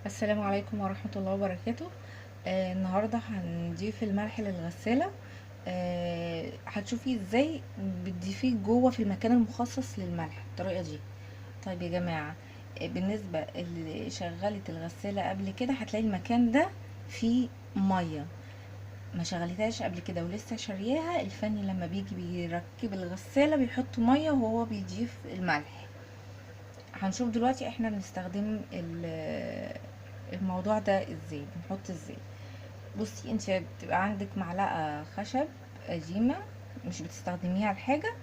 السلام عليكم ورحمة الله وبركاته. النهاردة هنضيف الملح للغسالة. هتشوفي ازاي بتضيفيه جوه في المكان المخصص للملح الطريقة دي. طيب يا جماعة، بالنسبة اللي شغلت الغسالة قبل كده هتلاقي المكان ده فيه مية. ما شغلتهاش قبل كده ولسه شارياها، الفني لما بيجي بيركب الغسالة بيحط مية وهو بيضيف الملح. هنشوف دلوقتي احنا بنستخدم الموضوع ده ازاي، بنحط ازاي. بصي، انت بتبقى عندك معلقة خشب قديمة مش بتستخدميها لحاجة،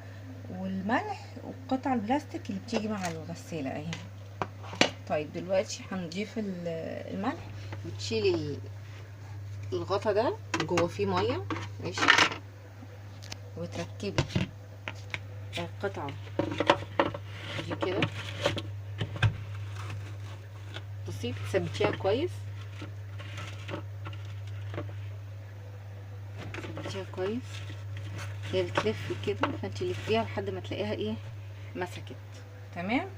والملح وقطع البلاستيك اللي بتيجي مع الغسالة اهي. طيب دلوقتي هنضيف الملح. بتشيلي الغطا ده جوه فيه مية، ماشي، وتركبي القطعة دي كده. بصي، بتثبتيها كويس، تثبتيها كويس. هي بتلف كده، فانت لفيها لحد ما تلاقيها ايه، مسكت. تمام.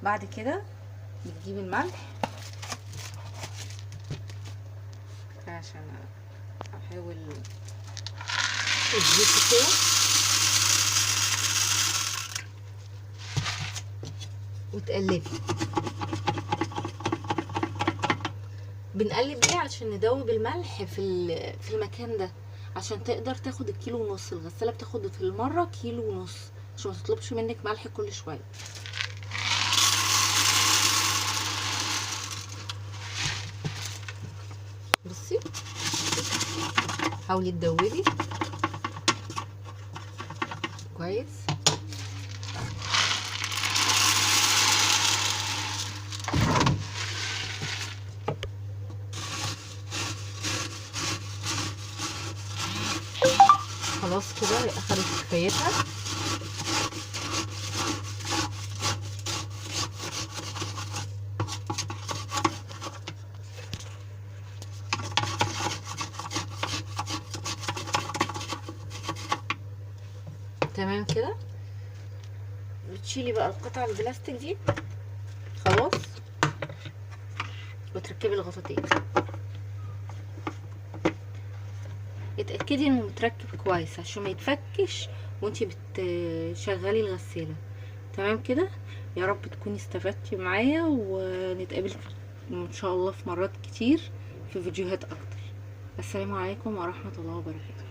بعد كده بتجيبي الملح عشان احاول تظبطي كده، وتقلبي. بنقلب ليه؟ عشان ندوب الملح في المكان ده، عشان تقدر تاخد الكيلو ونص. الغساله بتاخد في المره كيلو ونص، عشان ما تطلبش منك ملح كل شويه. بصي، حاولي تدوبي كويس. خلاص كده اخدت كفايتها. تمام كده. بتشيلي بقى القطع البلاستيك دي خلاص، وتركبي الغطاتين. اتأكدي انه متركب كويس عشان ما يتفكش وانتي بتشغلي الغسالة. تمام كده. يا رب تكوني استفدتي معايا، ونتقابل ان شاء الله في مرات كتير في فيديوهات اكتر. السلام عليكم ورحمة الله وبركاته.